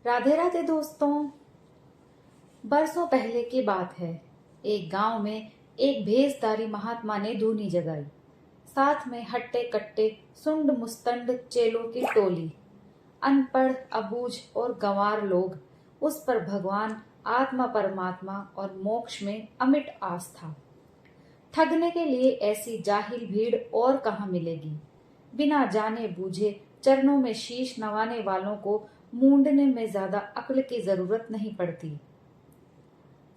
राधे राधे दोस्तों। बरसों पहले की बात है। एक गांव में एक भेषधारी महात्मा ने धूनी जगाई। साथ में हट्टे कट्टे सुंड मुस्तंड चेलों की टोली। अनपढ़ अबूझ और गंवार लोग। उस पर भगवान आत्मा परमात्मा और मोक्ष में अमिट आस्था। ठगने के लिए ऐसी जाहिल भीड़ और कहाँ मिलेगी। बिना जाने बूझे चरणों में शीश नवाने वालों को मूंडने में ज्यादा अक्ल की जरूरत नहीं पड़ती।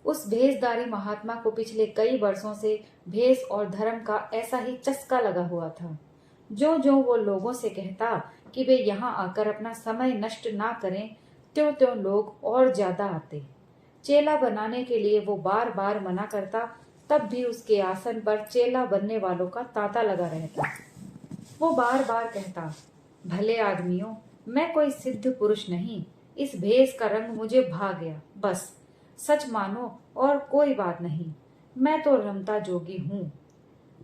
उस भेषधारी महात्मा को पिछले कई वर्षों से भेष और धर्म का ऐसा ही चस्का लगा हुआ था। जो जो वो लोगों से कहता कि वे यहाँ आकर अपना समय नष्ट ना करें, त्यों त्यों लोग और ज्यादा आते। चेला बनाने के लिए वो बार बार मना करता, तब भी उसके आसन पर चेला बनने वालों का तांता लगा रहता। वो बार बार कहता, भले आदमियों, मैं कोई सिद्ध पुरुष नहीं, इस भेष का रंग मुझे भा गया, बस सच मानो और कोई बात नहीं। मैं तो रमता जोगी हूँ।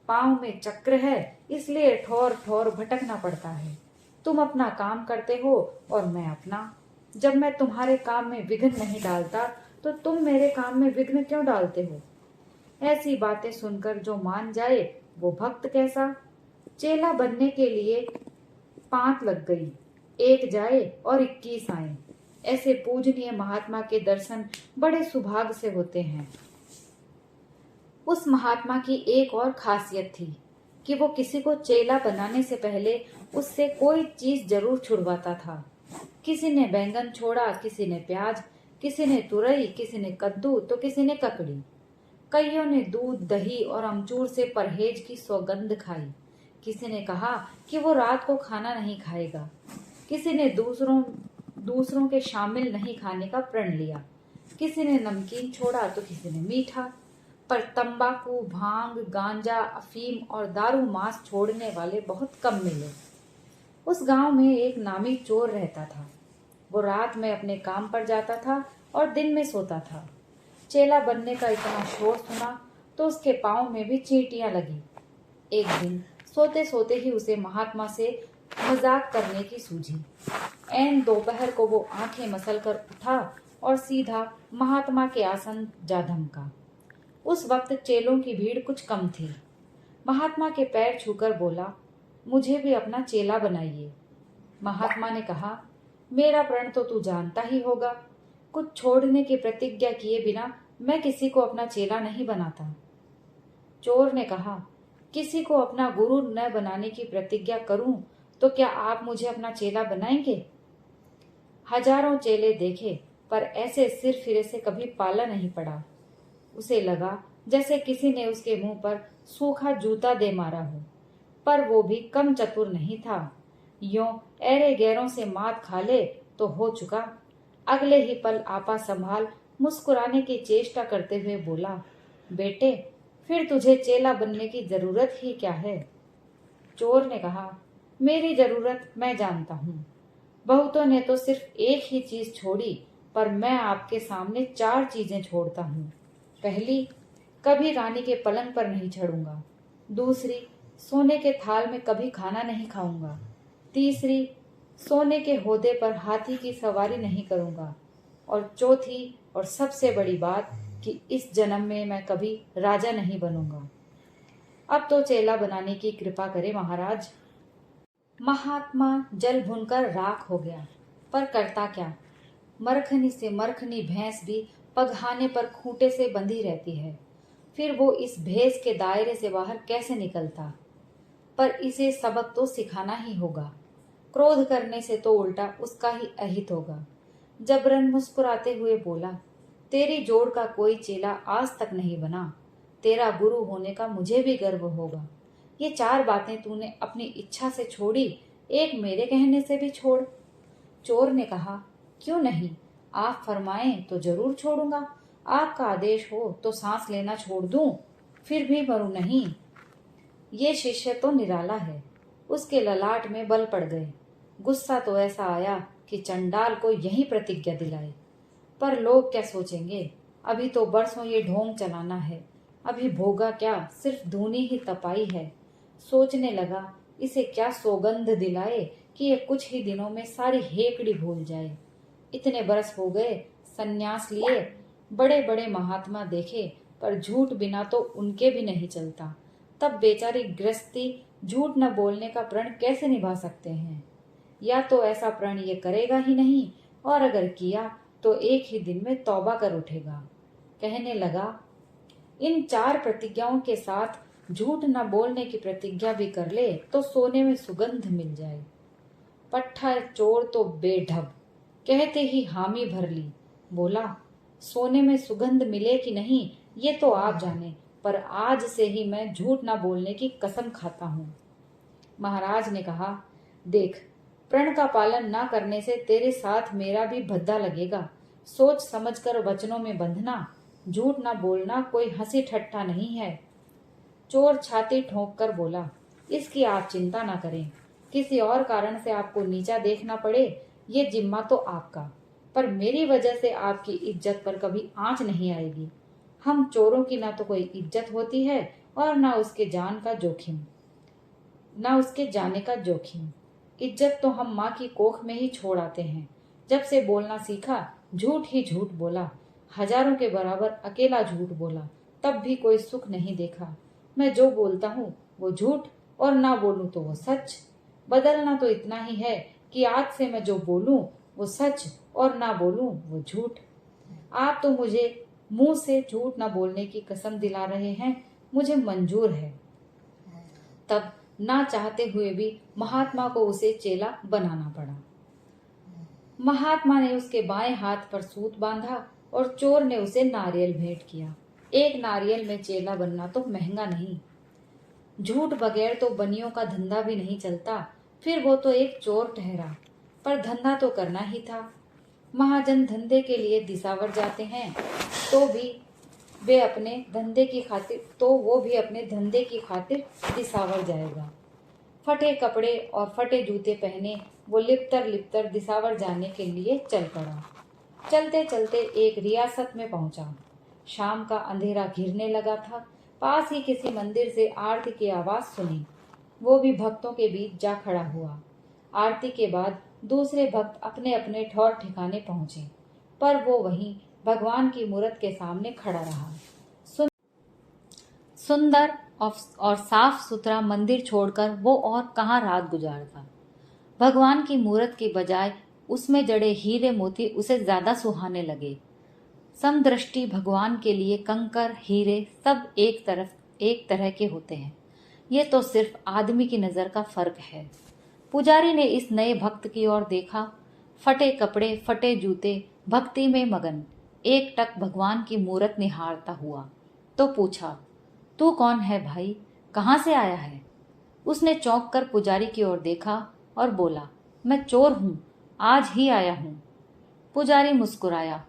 पाँव में चक्र है, इसलिए ठौर ठौर भटकना पड़ता है। तुम अपना काम करते हो और मैं अपना। जब मैं तुम्हारे काम में विघ्न नहीं डालता, तो तुम मेरे काम में विघ्न क्यों डालते हो। ऐसी बातें सुनकर जो मान जाए वो भक्त कैसा। चेला बनने के लिए 5 लग गई, 1 जाए और 21 आए। ऐसे पूजनीय महात्मा के दर्शन बड़े सुभाग से होते हैं। उस महात्मा की एक और खासियत थी कि वो किसी को चेला बनाने से पहले उससे कोई चीज जरूर छुड़वाता था। किसी ने बैंगन छोड़ा, किसी ने प्याज, किसी ने तुरई, किसी ने कद्दू, तो किसी ने ककड़ी। कईयों ने दूध दही और अमचूर से परहेज की सौगंध खाई। किसी ने कहा कि वो रात को खाना नहीं खाएगा। किसी ने दूसरों के शामिल नहीं खाने का प्रण लिया। किसी ने नमकीन छोड़ा तो किसी ने मीठा। पर तंबाकू, भांग, गांजा, अफीम और दारू मांस छोड़ने वाले बहुत कम मिले। उस गांव में एक नामी चोर रहता था। वो रात में अपने काम पर जाता था और दिन में सोता था। चेला बनने का इतना शोर सुना तो उसके पांव में भी चींटियां लगी। एक दिन सोते सोते ही उसे महात्मा से मजाक करने की सूझी। ऐन दोपहर को वो आंखें मसलकर उठा और सीधा महात्मा के आसन जा धमका। उस वक्त चेलों की भीड़ कुछ कम थी। महात्मा के पैर छूकर बोला, मुझे भी अपना चेला बनाइए। महात्मा ने कहा, मेरा प्रण तो तू जानता ही होगा। कुछ छोड़ने की प्रतिज्ञा किए बिना मैं किसी को अपना चेला नहीं बनाता। चोर ने कहा, किसी को अपना गुरु न बनाने की प्रतिज्ञा करूं तो क्या आप मुझे अपना चेला बनाएंगे। हजारों चेले देखे, पर ऐसे सिर फिरे से कभी पाला नहीं पड़ा। उसे लगा जैसे किसी ने उसके मुंह पर सूखा जूता दे मारा हो। पर वो भी कम चतुर नहीं था। यों ऐरे गैरों से मात खा ले तो हो चुका। अगले ही पल आपा संभाल मुस्कुराने की चेष्टा करते हुए बोला, बेटे, फिर तुझे चेला बनने की जरूरत ही क्या है। चोर ने कहा, मेरी जरूरत मैं जानता हूँ। बहुतों ने तो सिर्फ एक ही चीज छोड़ी, पर मैं आपके सामने 4 चीजें छोड़ता हूँ। पहली, कभी रानी के पलंग पर नहीं चढ़ूंगा। दूसरी, सोने के थाल में कभी खाना नहीं खाऊंगा। तीसरी, सोने के होदे पर हाथी की सवारी नहीं करूंगा। और चौथी और सबसे बड़ी बात कि इस जन्म में मैं कभी राजा नहीं बनूंगा। अब तो चेला बनाने की कृपा करे महाराज। महात्मा जल भुनकर राख हो गया, पर करता क्या। मरखनी से मरखनी भैंस भी पगहाने पर खूंटे से बंधी रहती है। फिर वो इस भेष के दायरे से बाहर कैसे निकलता। पर इसे सबक तो सिखाना ही होगा। क्रोध करने से तो उल्टा उसका ही अहित होगा। जबरन मुस्कुराते हुए बोला, तेरी जोड़ का कोई चेला आज तक नहीं बना। तेरा गुरु होने का मुझे भी गर्व होगा। ये 4 बातें तूने अपनी इच्छा से छोड़ी, एक मेरे कहने से भी छोड़। चोर ने कहा, क्यों नहीं, आप फरमाएं तो जरूर छोड़ूंगा। आपका आदेश हो तो सांस लेना छोड़ दूं, फिर भी मरूं नहीं। ये शिष्य तो निराला है। उसके ललाट में बल पड़ गए। गुस्सा तो ऐसा आया कि चंडाल को यही प्रतिज्ञा दिलाए। पर लोग क्या सोचेंगे। अभी तो बरसों ये ढोंग चलाना है। अभी भोगा क्या, सिर्फ धूनी ही तपाई है। सोचने लगा, इसे क्या सौगंध दिलाए कि ये कुछ ही दिनों में सारी हेकड़ी भूल जाए। इतने बरस हो गए सन्यास लिए, बड़े बड़े महात्मा देखे, पर झूठ बिना तो उनके भी नहीं चलता। तब बेचारी गृहस्थी झूठ न बोलने का प्रण कैसे निभा सकते हैं? या तो ऐसा प्रण ये करेगा ही नहीं, और अगर किया तो एक ही दिन में तौबा कर उठेगा। कहने लगा, इन 4 प्रतिज्ञाओं के साथ झूठ न बोलने की प्रतिज्ञा भी कर ले तो सोने में सुगंध मिल जाए। पट्टा चोर तो बेढब कहते ही हामी भर ली। बोला, सोने में सुगंध मिले कि नहीं ये तो आप जाने, पर आज से ही मैं झूठ न बोलने की कसम खाता हूँ। महाराज ने कहा, देख, प्रण का पालन न करने से तेरे साथ मेरा भी भद्दा लगेगा। सोच समझकर वचनों में बंधना, झूठ न बोलना कोई हंसी ठट्ठा नहीं है। चोर छाती ठोंक कर बोला, इसकी आप चिंता न करें। किसी और कारण से आपको नीचा देखना पड़े ये जिम्मा तो आपका, पर मेरी वजह से आपकी इज्जत पर कभी आंच नहीं आएगी। हम चोरों की ना तो कोई इज्जत होती है और ना उसके जाने का जोखिम। इज्जत तो हम माँ की कोख में ही छोड़ आते हैं। जब से बोलना सीखा झूठ ही झूठ बोला, हजारों के बराबर अकेला झूठ बोला, तब भी कोई सुख नहीं देखा। मैं जो बोलता हूँ वो झूठ और ना बोलूं तो वो सच। बदलना तो इतना ही है कि आज से मैं जो बोलूं वो सच और ना बोलूं वो झूठ। आप तो मुझे मुंह से झूठ ना बोलने की कसम दिला रहे हैं, मुझे मंजूर है। तब ना चाहते हुए भी महात्मा को उसे चेला बनाना पड़ा। महात्मा ने उसके बाएं हाथ पर सूत बांधा और चोर ने उसे नारियल भेंट किया। एक नारियल में चेला बनना तो महंगा नहीं, झूठ बगैर तो बनियों का धंधा भी नहीं चलता। फिर वो तो एक चोर ठहरा, पर धंधा तो करना ही था। महाजन धंधे के लिए दिसावर जाते हैं तो वो भी अपने धंधे की खातिर दिसावर जाएगा। फटे कपड़े और फटे जूते पहने वो लिपटर दिसावर जाने के लिए चल पड़ा। चलते चलते एक रियासत में पहुंचा। शाम का अंधेरा घिरने लगा था। पास ही किसी मंदिर से आरती की आवाज सुनी। वो भी भक्तों के बीच जा खड़ा हुआ। आरती के बाद दूसरे भक्त अपने अपने ठौर ठिकाने पहुंचे, पर वो वहीं भगवान की मूरत के सामने खड़ा रहा। सुंदर और साफ सुथरा मंदिर छोड़कर वो और कहाँ रात गुजारता। भगवान की मूरत की बजाय उसमें जड़े हीरे मोती उसे ज्यादा सुहाने लगे। समदृष्टि भगवान के लिए कंकर हीरे सब एक तरह के होते हैं। ये तो सिर्फ आदमी की नजर का फर्क है। पुजारी ने इस नए भक्त की ओर देखा। फटे कपड़े फटे जूते, भक्ति में मगन, एक टक भगवान की मूरत निहारता हुआ। तो पूछा, तू कौन है भाई, कहाँ से आया है? उसने चौंक कर पुजारी की ओर देखा और बोला, मैं चोर हूँ, आज ही आया हूँ। पुजारी मुस्कुराया।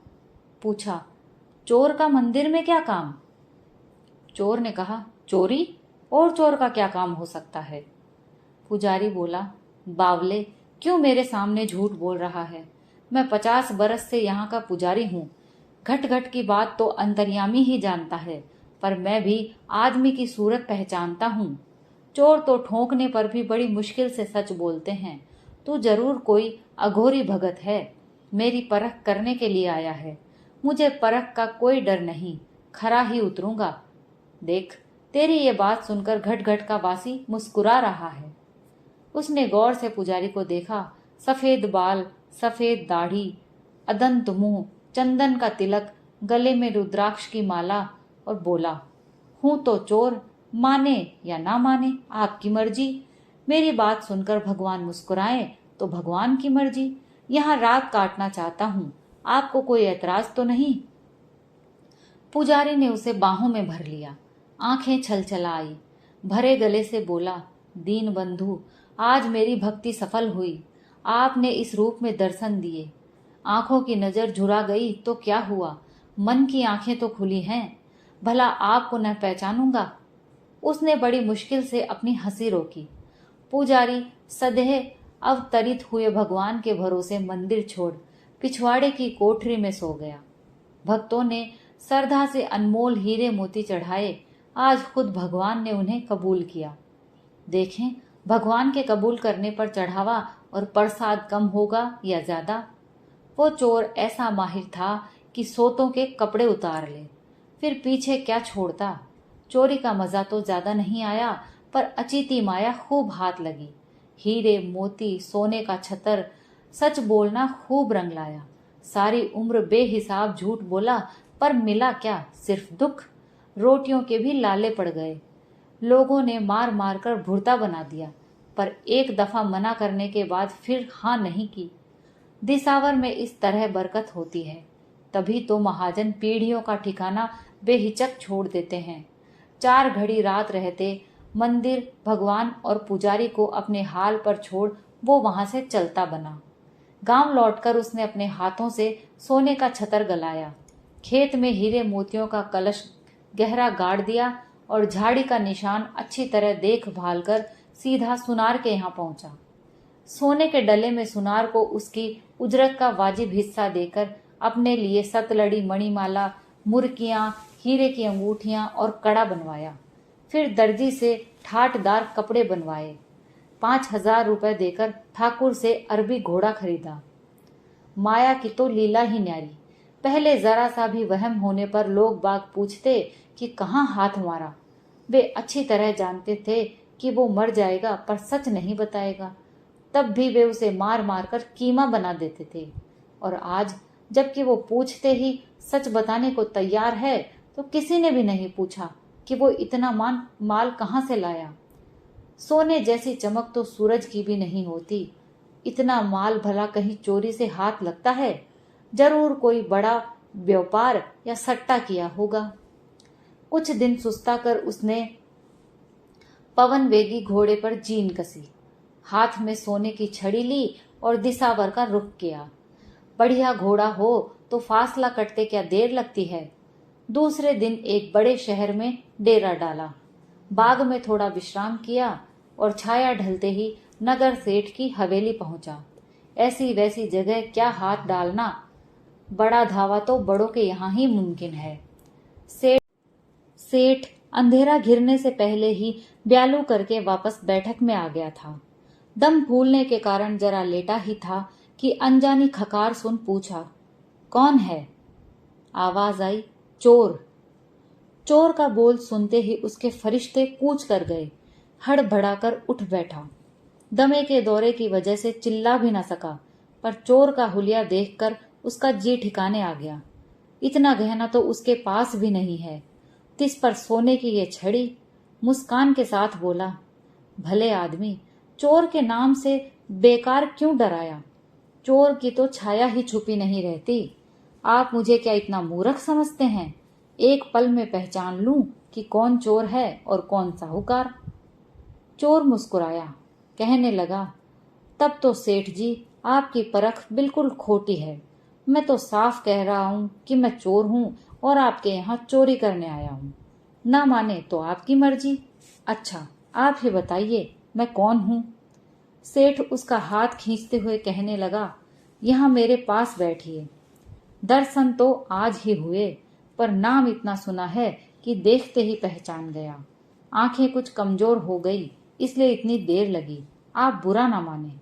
पूछा, चोर का मंदिर में क्या काम? चोर ने कहा, चोरी? और चोर का क्या काम हो सकता है? पुजारी बोला, बावले, क्यों मेरे सामने झूठ बोल रहा है? मैं 50 बरस से यहाँ का पुजारी हूँ। घट घट की बात तो अंतर्यामी ही जानता है, पर मैं भी आदमी की सूरत पहचानता हूँ। चोर तो ठोंकने पर भी बड़ी मुश्किल से सच बोलते हैं। तू जरूर कोई अघोरी भगत है, मेरी परख करने के लिए आया है। मुझे परख का कोई डर नहीं, खरा ही उतरूंगा। देख, तेरी ये बात सुनकर घट घट का वासी मुस्कुरा रहा है। उसने गौर से पुजारी को देखा। सफेद बाल, सफेद दाढ़ी, अदंत मुंह, चंदन का तिलक, गले में रुद्राक्ष की माला, और बोला, हूं तो चोर, माने या ना माने आपकी मर्जी। मेरी बात सुनकर भगवान मुस्कुराए तो भगवान की मर्जी। यहाँ रात काटना चाहता हूँ, आपको कोई ऐतराज तो नहीं? पुजारी ने उसे बाहों में भर लिया। आंखें छलछला आई। भरे गले से बोला, दीन बंधु, आज मेरी भक्ति सफल हुई। आपने इस रूप में दर्शन दिए। आंखों की नजर झुरा गई तो क्या हुआ, मन की आंखें तो खुली हैं। भला आपको न पहचानूंगा? उसने बड़ी मुश्किल से अपनी हंसी रोकी। पुजारी सदेह अवतरित हुए भगवान के भरोसे मंदिर छोड़ पिछवाड़े की कोठरी में सो गया। भक्तों ने श्रद्धा से अनमोल हीरे मोती चढ़ाए। आज खुद भगवान ने उन्हें कबूल किया। देखें, भगवान के कबूल करने पर चढ़ावा और प्रसाद कम होगा या ज्यादा? वो चोर ऐसा माहिर था कि सोतों के कपड़े उतार ले, फिर पीछे क्या छोड़ता। चोरी का मजा तो ज्यादा नहीं आया, पर अचीती माया खूब हाथ लगी। हीरे मोती सोने का छतर, सच बोलना खूब रंग लाया। सारी उम्र बेहिसाब झूठ बोला, पर मिला क्या, सिर्फ दुख। रोटियों के भी लाले पड़ गए। लोगों ने मार मार कर भुर्ता बना दिया, पर एक दफा मना करने के बाद फिर हाँ नहीं की। दिसावर में इस तरह बरकत होती है, तभी तो महाजन पीढ़ियों का ठिकाना बेहिचक छोड़ देते हैं। 4 घड़ी रात रहते मंदिर, भगवान और पुजारी को अपने हाल पर छोड़ वो वहां से चलता बना। गांव लौटकर उसने अपने हाथों से सोने का छतर गलाया, खेत में हीरे मोतियों का कलश गहरा गाड़ दिया और झाड़ी का निशान अच्छी तरह देख भाल कर सीधा सुनार के यहाँ पहुंचा। सोने के डले में सुनार को उसकी उजरत का वाजिब हिस्सा देकर अपने लिए सतलड़ी मणिमाला, मुर्कियां, हीरे की अंगूठियां और कड़ा बनवाया। फिर दर्जी से ठाटदार कपड़े बनवाए। 5,000 रुपए देकर ठाकुर से अरबी घोड़ा खरीदा। माया की तो लीला ही न्यारी। पहले जरा सा भी वहम होने पर लोग बाग पूछते कि कहाँ हाथ मारा। वे अच्छी तरह जानते थे कि वो मर जाएगा, पर सच नहीं बताएगा। तब भी वे उसे मार मार कर कीमा बना देते थे। और आज जबकि वो पूछते ही सच बताने को तैयार है, तो किसी ने भी नहीं पूछा कि वो इतना माल कहाँ से लाया। सोने जैसी चमक तो सूरज की भी नहीं होती। इतना माल भला कहीं चोरी से हाथ लगता है? जरूर कोई बड़ा व्यापार या सट्टा किया होगा। कुछ दिन सुस्ता कर उसने पवन वेगी घोड़े पर जीन कसी, हाथ में सोने की छड़ी ली और दिसावर का रुख किया। बढ़िया घोड़ा हो तो फासला कटते क्या देर लगती है। दूसरे दिन एक बड़े शहर में डेरा डाला। बाग में थोड़ा विश्राम किया और छाया ढलते ही नगर सेठ की हवेली पहुंचा। ऐसी वैसी जगह क्या हाथ डालना, बड़ा धावा तो बड़ों के यहाँ ही मुमकिन है। सेठ अंधेरा घिरने से पहले ही ब्यालू करके वापस बैठक में आ गया था। दम फूलने के कारण जरा लेटा ही था कि अनजानी खकार सुन पूछा, कौन है? आवाज आई, चोर। चोर का बोल सुनते ही उसके फरिश्ते कूच कर गए। हड़बड़ाकर उठ बैठा। दमे के दौरे की वजह से चिल्ला भी न सका, पर चोर का हुलिया देखकर उसका जी ठिकाने आ गया। इतना गहना तो उसके पास भी नहीं है। तिस पर सोने की ये छड़ी। मुस्कान के साथ बोला, भले आदमी, चोर के नाम से बेकार क्यों डराया? चोर की तो छाया ही छुपी नहीं रहती। आप मुझे क्या इतना मूर्ख समझते हैं? एक पल में पहचान लूं कि कौन चोर है और कौन साहूकार। चोर मुस्कुराया, कहने लगा, तब तो सेठ जी आपकी परख बिल्कुल खोटी है। मैं तो साफ कह रहा हूं कि मैं चोर हूं और आपके यहाँ चोरी करने आया हूं। ना माने तो आपकी मर्जी। अच्छा, आप ही बताइए मैं कौन हूं? सेठ उसका हाथ खींचते हुए कहने लगा, यहाँ मेरे पास बैठिए। दर्शन तो आज ही हुए, पर नाम इतना सुना है कि देखते ही पहचान गया। आंखें कुछ कमजोर हो गई, इसलिए इतनी देर लगी। आप बुरा ना माने।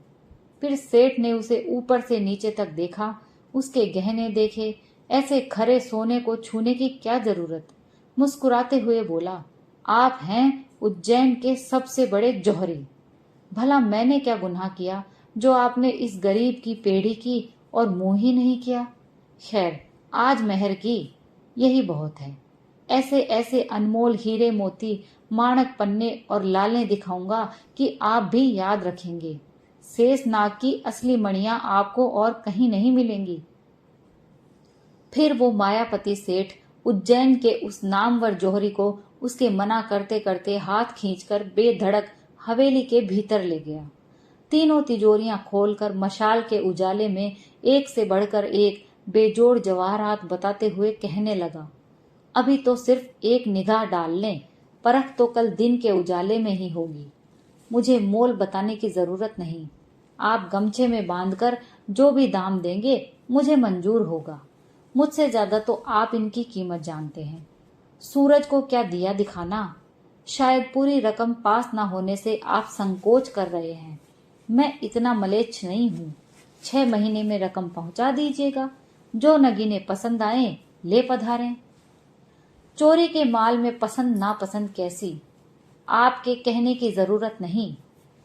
फिर सेठ ने उसे ऊपर से नीचे तक देखा, उसके गहने देखे। ऐसे खरे सोने को छूने की क्या जरूरत। मुस्कुराते हुए बोला, आप हैं उज्जैन के सबसे बड़े जौहरी। भला मैंने क्या गुनाह किया जो आपने इस गरीब की पेढ़ी की और मुंह ही नहीं किया? खैर, आज मेहर की, यही बहुत है। ऐसे ऐसे अनमोल हीरे मोती, माणक पन्ने और लालें दिखाऊंगा कि आप भी याद रखेंगे। शेष नाग की असली मणियां आपको और कहीं नहीं मिलेंगी। फिर वो मायापति सेठ उज्जैन के उस नामवर जौहरी को उसके मना करते करते हाथ खींचकर बेधड़क हवेली के भीतर ले गया। तीनों तिजोरियां खोलकर मशाल के उजाले में एक से बढ़कर एक बेजोड़ जवाहरात बताते हुए कहने लगा, अभी तो सिर्फ एक निगाह डाल लें, परख तो कल दिन के उजाले में ही होगी। मुझे मोल बताने की जरूरत नहीं। आप गमछे में बांधकर जो भी दाम देंगे मुझे मंजूर होगा। मुझसे ज्यादा तो आप इनकी कीमत जानते हैं। सूरज को क्या दिया दिखाना। शायद पूरी रकम पास ना होने से आप संकोच कर रहे हैं। मैं इतना मलेच्छ नहीं हूँ। 6 महीने में रकम पहुंचा दीजिएगा। जो नगीने पसंद आए ले पधारें। चोरी के माल में पसंद नापसंद कैसी, आपके कहने की जरूरत नहीं।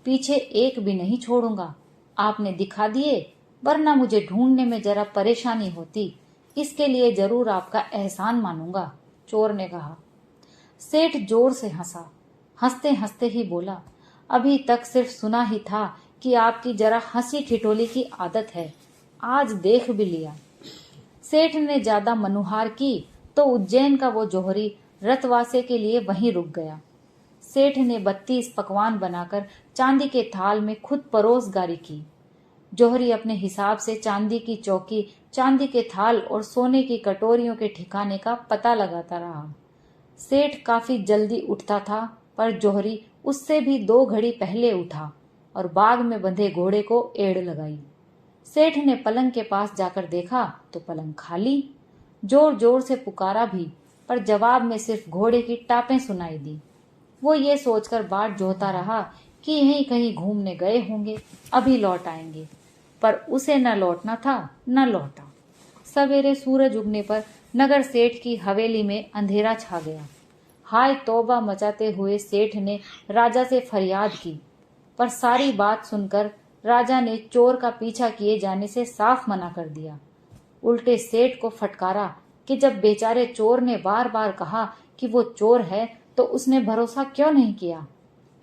पीछे एक भी नहीं छोड़ूंगा। आपने दिखा दिए, वरना मुझे ढूंढने में जरा परेशानी होती। इसके लिए जरूर आपका एहसान मानूंगा, चोर ने कहा। सेठ जोर से हंसा। हंसते हंसते ही बोला, अभी तक सिर्फ सुना ही था कि आपकी जरा हंसी ठिठोली की आदत है, आज देख भी लिया। सेठ ने ज्यादा मनुहार की तो उज्जैन का वो जौहरी रतवासे के लिए वहीं रुक गया। सेठ ने 32 पकवान बनाकर चांदी के थाल में खुद परोसगारी की। जौहरी अपने हिसाब से चांदी की चौकी, चांदी के थाल और सोने की कटोरियों के ठिकाने का पता लगाता रहा। सेठ काफी जल्दी उठता था, पर जौहरी उससे भी 2 घड़ी पहले उठा और बाग में बंधे घोड़े को एड़ लगाई। सेठ ने पलंग के पास जाकर देखा तो पलंग खाली। जोर जोर से पुकारा भी, पर जवाब में सिर्फ घोड़े की टापें सुनाई दी। वो ये सोचकर बाट जोहता रहा कि यहीं कहीं घूमने गए होंगे, अभी लौट आएंगे, पर उसे न लौटना था न लौटा। सवेरे सूरज उगने पर नगर सेठ की हवेली में अंधेरा छा गया। हाय तौबा मचाते हुए सेठ ने राजा से फरियाद की, पर सारी बात सुनकर राजा ने चोर का पीछा किए जाने से साफ मना कर दिया। उल्टे सेठ को फटकारा कि जब बेचारे चोर ने बार बार कहा कि वो चोर है तो उसने भरोसा क्यों नहीं किया।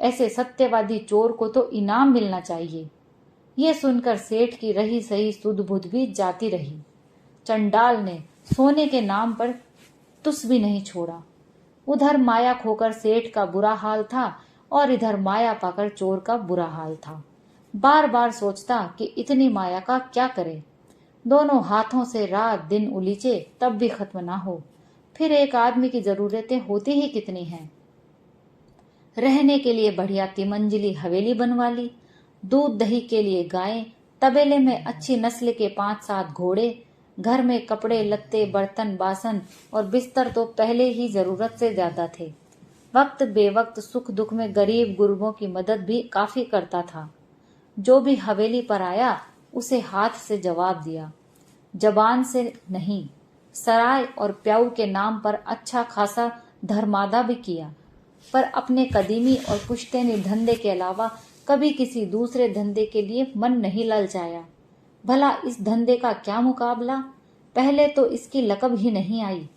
ऐसे सत्यवादी चोर को तो इनाम मिलना चाहिए। ये सुनकर सेठ की रही सही सुध बुध भी जाती रही। चंडाल ने सोने के नाम पर तुस भी नहीं छोड़ा। उधर माया खोकर सेठ का बुरा हाल था और इधर माया पाकर चोर का बुरा हाल था। बार बार सोचता कि इतनी माया का क्या करे। दोनों हाथों से रात दिन उलीचे तब भी खत्म ना हो। फिर एक आदमी की जरूरतें होती ही कितनी हैं। रहने के लिए बढ़िया तिमंजिली हवेली बनवा ली, दूध दही के लिए गायें, तबेले में अच्छी नस्ल के 5-7 घोड़े, घर में कपड़े लत्ते बर्तन बासन और बिस्तर तो पहले ही जरूरत से ज्यादा थे। वक्त बेवक्त सुख दुख में गरीब गुरबों की मदद भी काफी करता था। जो भी हवेली पर आया उसे हाथ से जवाब दिया, जबान से नहीं। सराय और प्याऊ के नाम पर अच्छा खासा धर्मादा भी किया, पर अपने कदीमी और पुश्तैनी धंधे के अलावा कभी किसी दूसरे धंधे के लिए मन नहीं ललचाया। भला इस धंधे का क्या मुकाबला। पहले तो इसकी लकब ही नहीं आई,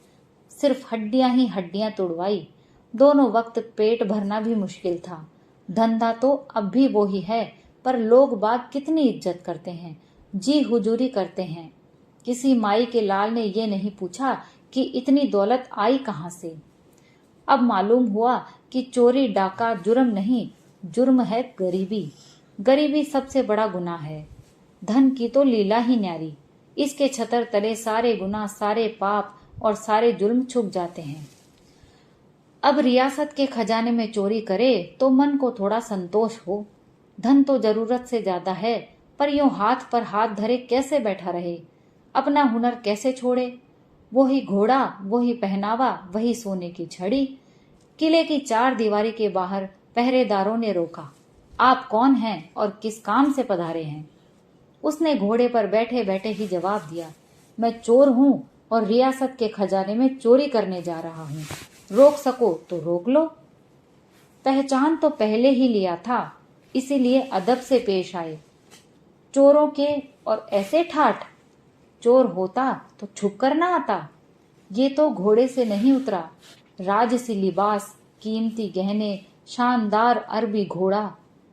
सिर्फ हड्डियां ही हड्डियां तुड़वाई। दोनों वक्त पेट भरना भी मुश्किल था। धंधा तो अब भी वो ही है, पर लोग बाग कितनी इज्जत करते हैं, जी हुजूरी करते हैं। किसी माई के लाल ने ये नहीं पूछा कि इतनी दौलत आई कहाँ से। अब मालूम हुआ कि चोरी डाका जुर्म नहीं, जुर्म है गरीबी। गरीबी सबसे बड़ा गुनाह है। धन की तो लीला ही न्यारी। इसके छतर तले सारे गुनाह, सारे पाप और सारे जुर्म छुप जाते हैं। अब रियासत के खजाने में चोरी करे तो मन को थोड़ा संतोष हो। धन तो जरूरत से ज्यादा है, पर यूं हाथ पर हाथ धरे कैसे बैठा रहे, अपना हुनर कैसे छोड़े। वही घोड़ा, वही पहनावा, वही सोने की छड़ी। किले की 4 दीवारी के बाहर पहरेदारों ने रोका, आप कौन हैं और किस काम से पधारे हैं। उसने घोड़े पर बैठे बैठे ही जवाब दिया, मैं चोर हूं और रियासत के खजाने में चोरी करने जा रहा हूं। रोक सको तो रोक लो। पहचान तो पहले ही लिया था, इसीलिए अदब से पेश आए। चोरों के और ऐसे ठाठ। चोर होता तो छुप कर ना आता। ये तो घोड़े से नहीं उतरा। राजसी लिबास, कीमती गहने, शानदार अरबी घोड़ा,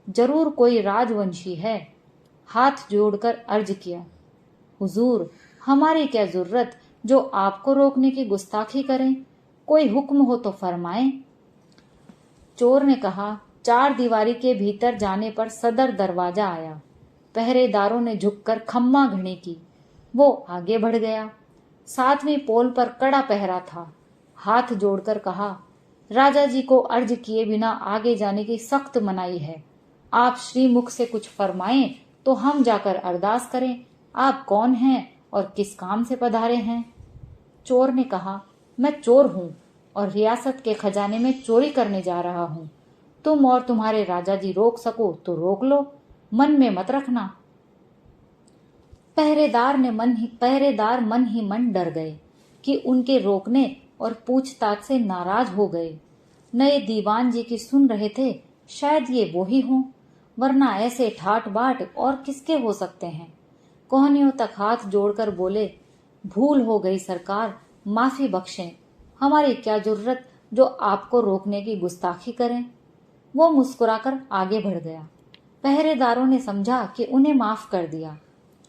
जरूर कोई राजवंशी है। हाथ जोड़कर अर्ज किया, हुजूर हमारी क्या जरूरत जो आपको रोकने की गुस्ताखी करें, कोई हुक्म हो तो फरमाएं। चोर ने कहा, 4 दीवारी के भीतर जाने पर सदर दरवाजा आया। पहरेदारों ने झुककर खम्मा घड़ी की। वो आगे बढ़ गया। 7वीं पोल पर कड़ा पहरा था। हाथ जोड़कर कहा, राजा जी को अर्ज किए बिना आगे जाने की सख्त मनाही है। आप श्रीमुख से कुछ फरमाएं तो हम जाकर अरदास करें। आप कौन हैं और किस काम से पधारे हैं। चोर ने कहा, मैं चोर हूं और रियासत के खजाने में चोरी करने जा रहा हूं। तुम और तुम्हारे राजा जी रोक सको तो रोक लो, मन में मत रखना। पहरेदार मन ही मन डर गए कि उनके रोकने और पूछताछ से नाराज हो गए। नए दीवान जी की सुन रहे थे, शायद ये वो ही हों, वरना ऐसे ठाट बाट और किसके हो सकते हैं। कोहनियों तक हाथ जोड़कर बोले, भूल हो गई सरकार, माफी बख्शें, हमारी क्या जरूरत जो आपको रोकने की गुस्ताखी करें। वो मुस्कुराकर आगे बढ़ गया। पहरेदारों ने समझा कि उन्हें माफ कर दिया।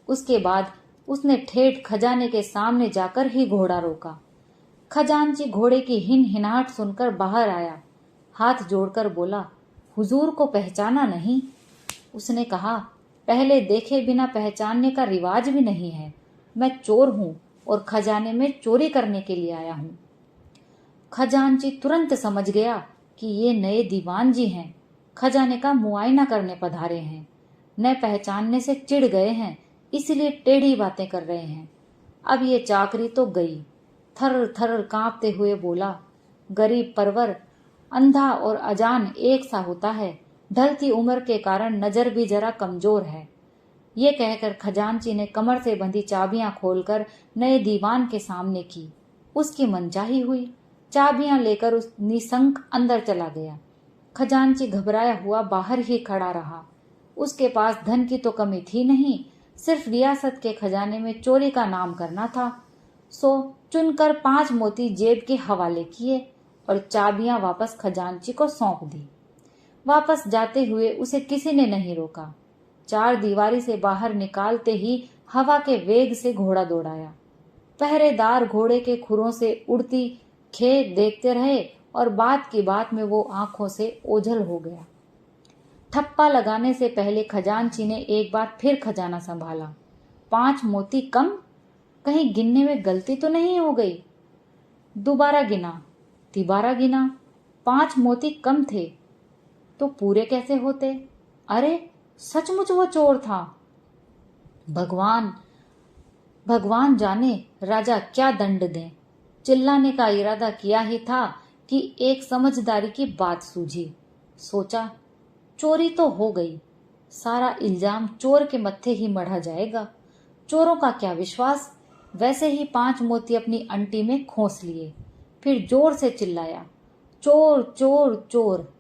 उसके बाद उसने ठेठ खजाने के सामने जाकर ही घोड़ा रोका। खजांची घोड़े की हिनहिनाहट सुनकर बाहर आया, हाथ जोड़कर बोला, हुजूर को पहचाना नहीं? उसने कहा, पहले देखे बिना पहचानने का रिवाज भी नहीं है। मैं चोर हूं और खजाने में चोरी करने के लिए आया हूं। खजांची तुरंत समझ गया कि ये नए दीवान जी हैं, खजाने का मुआयना करने पधारे हैं। न पहचानने से चिढ़ गए हैं, इसलिए टेढ़ी बातें कर रहे हैं। अब ये चाकरी तो गई। थर थर कांपते हुए बोला, गरीब परवर, अंधा और अजान एक सा होता है, ढलती उम्र के कारण नजर भी जरा कमजोर है। ये कहकर खजांची ने कमर से बंधी चाबियां खोलकर नए दीवान के सामने की। उसकी मनचाही हुई। चाबियां लेकर उस निसंक अंदर चला गया। खजांची घबराया हुआ बाहर ही खड़ा रहा। उसके पास धन की तो कमी थी नहीं, सिर्फ रियासत के खजाने में चोरी का नाम करना था। सो चुनकर 5 मोती जेब के हवाले किए और चाबियां वापस खजांची को सौंप दी। वापस जाते हुए उसे किसी ने नहीं रोका। 4 दीवारी से बाहर निकालते ही हवा के वेग से घोड़ा दौड़ाया। पहरेदार घोड़े के खुरों से उड़ती खेत देखते रहे और बात की बात में वो आंखों से ओझल हो गया। ठप्पा लगाने से पहले खजांची ने एक बार फिर खजाना संभाला। 5 मोती कम, कहीं गिनने में गलती तो नहीं हो गई? दोबारा गिना, तिबारा गिना, 5 मोती कम थे तो पूरे कैसे होते? अरे सचमुच वो चोर था। भगवान जाने राजा क्या दंड दें। चिल्लाने का इरादा किया ही था कि एक समझदारी की बात सूझी। सोचा, चोरी तो हो गई, सारा इल्जाम चोर के मत्थे ही मढ़ा जाएगा। चोरों का क्या विश्वास। वैसे ही 5 मोती अपनी अंटी में खोस लिए, फिर जोर से चिल्लाया, चोर चोर चोर।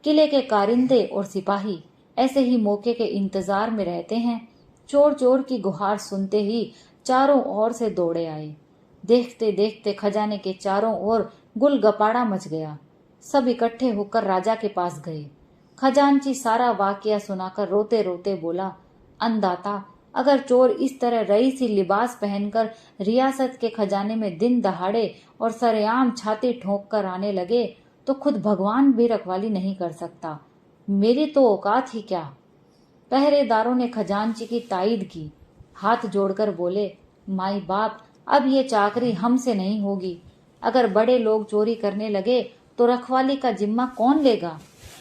किले के कारिंदे और सिपाही ऐसे ही मौके के इंतजार में रहते हैं। चोर चोर की गुहार सुनते ही चारों ओर से दौड़े आए। देखते देखते खजाने के चारों ओर गुलगपाड़ा मच गया। सब इकट्ठे होकर राजा के पास गए। खजांची सारा वाकया सुनाकर रोते रोते बोला, अन्नदाता, अगर चोर इस तरह रईसी लिबास पहनकर रियासत के खजाने में दिन दहाड़े और सरेआम छाती ठोंक कर आने लगे तो खुद भगवान भी रखवाली नहीं कर सकता। मेरी तो औकात ही क्या। पहरेदारों ने खजांची की ताईद की, हाथ जोड़कर बोले, माई बाप, अब ये चाकरी हमसे नहीं होगी। अगर बड़े लोग चोरी करने लगे तो रखवाली का जिम्मा कौन लेगा?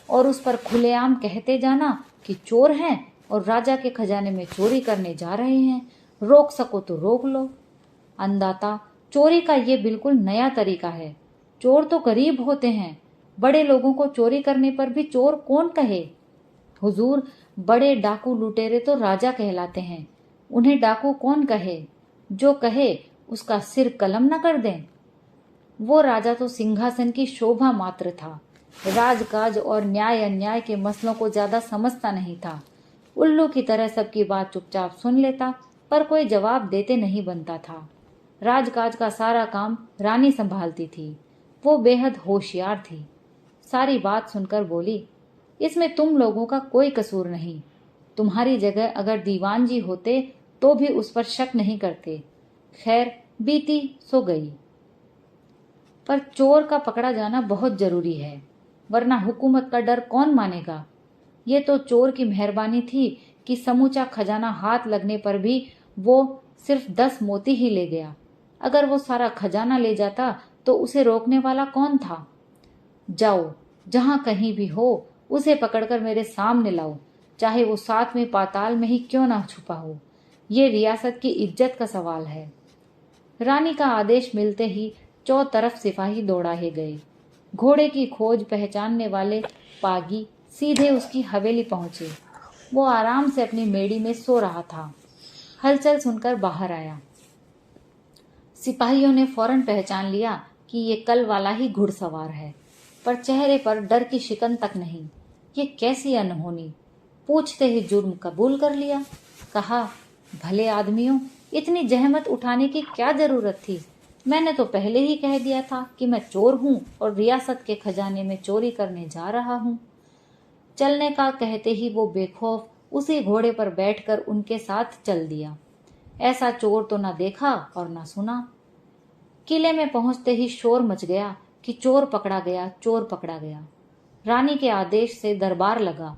और उस पर खुलेआम कहते जाना कि चोर हैं और राजा के खजाने में चोरी करने जा रहे हैं। रोक सको तो रोक लो। अन्नदाता, चोरी का ये बिल्कुल नया तरीका है। चोर तो गरीब होते हैं, बड़े लोगों को चोरी करने पर भी चोर कौन कहे? हुजूर, बड़े डाकू लुटेरे तो राजा कहलाते हैं, उन्हें डाकू कौन कहे? जो कहे उसका सिर कलम न कर दें। वो राजा तो सिंहासन की शोभा मात्र था, राजकाज और न्याय अन्याय के मसलों को ज्यादा समझता नहीं था। उल्लू की तरह सबकी बात चुपचाप सुन लेता, पर कोई जवाब देते नहीं बनता था। राजकाज का सारा काम रानी संभालती थी। वो बेहद होशियार थी। सारी बात सुनकर बोली, इसमें तुम लोगों का कोई कसूर नहीं। तुम्हारी जगह अगर दीवान जी होते तो भी उस पर शक नहीं करते। खैर, बीती सो गई। पर चोर का पकड़ा जाना बहुत जरूरी है, वरना हुकूमत का डर कौन मानेगा। ये तो चोर की मेहरबानी थी कि समूचा खजाना हाथ लगने पर भी वो सिर्फ 10 मोती ही ले गया। अगर वो सारा खजाना ले जाता तो उसे रोकने वाला कौन था? जाओ, जहां कहीं भी हो उसे पकड़कर मेरे सामने लाओ, चाहे वो 7वें पाताल में ही क्यों ना छुपा हो। ये रियासत की इज्जत का सवाल है। रानी का आदेश मिलते ही चौतरफ सिपाही दौड़ाए गए। घोड़े की खोज पहचानने वाले पागी सीधे उसकी हवेली पहुंचे। वो आराम से अपनी मेड़ी में सो रहा था। हलचल सुनकर बाहर आया। सिपाहियों ने फौरन पहचान लिया कि ये कल वाला ही घुड़सवार है, पर चेहरे पर डर की शिकन तक नहीं। ये कैसी अनहोनी! पूछते ही जुर्म कबूल कर लिया। कहा, भले आदमियों, इतनी जहमत उठाने की क्या जरूरत थी? मैंने तो पहले ही कह दिया था कि मैं चोर हूं और रियासत के खजाने में चोरी करने जा रहा हूं। चलने का कहते ही वो बेखौफ उसी घोड़े पर बैठकर उनके साथ चल दिया। ऐसा चोर तो ना देखा और ना सुना। किले में पहुंचते ही शोर मच गया कि चोर पकड़ा गया, चोर पकड़ा गया। रानी के आदेश से दरबार लगा।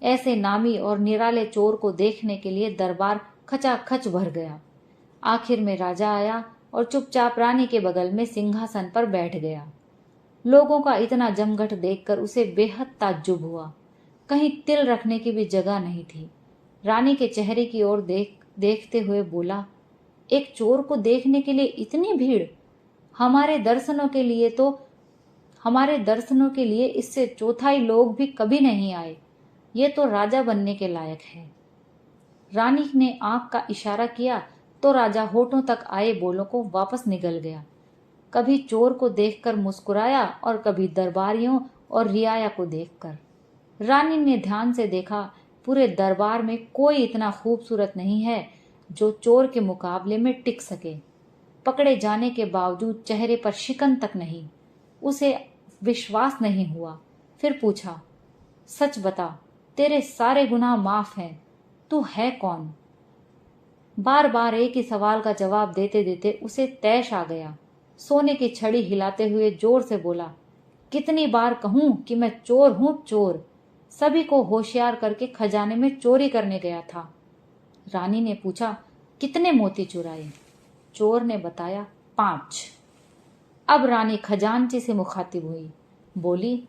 ऐसे नामी और निराले चोर को देखने के लिए दरबार खचाखच भर गया। आखिर में राजा आया और चुपचाप रानी के बगल में सिंहासन पर बैठ गया। लोगों का इतना जमघट देखकर उसे बेहद ताज्जुब हुआ। कहीं तिल रखने की भी जगह नहीं थी। रानी के चेहरे की ओर देखते हुए बोला, एक चोर को देखने के लिए इतनी भीड़? हमारे दर्शनों के लिए इससे चौथाई लोग भी कभी नहीं आए। ये तो राजा बनने के लायक है। रानी ने आंख का इशारा किया तो राजा होठों तक आए बोलों को वापस निगल गया। कभी चोर को देखकर मुस्कुराया और कभी दरबारियों और रियाया को देखकर। रानी ने ध्यान से देखा, पूरे दरबार में कोई इतना खूबसूरत नहीं है जो चोर के मुकाबले में टिक सके। पकड़े जाने के बावजूद चेहरे पर शिकन तक नहीं। उसे विश्वास नहीं हुआ। फिर पूछा, सच बता, तेरे सारे गुनाह माफ हैं। तू है कौन? बार बार एक ही सवाल का जवाब देते देते उसे तैश आ गया। सोने की छड़ी हिलाते हुए जोर से बोला, कितनी बार कहूं कि मैं चोर हूं, चोर। सभी को होशियार करके खजाने में चोरी करने गया था। रानी ने पूछा, कितने मोती चुराए? चोर ने बताया, 5। अब रानी खजांची से मुखातिब हुई। बोली,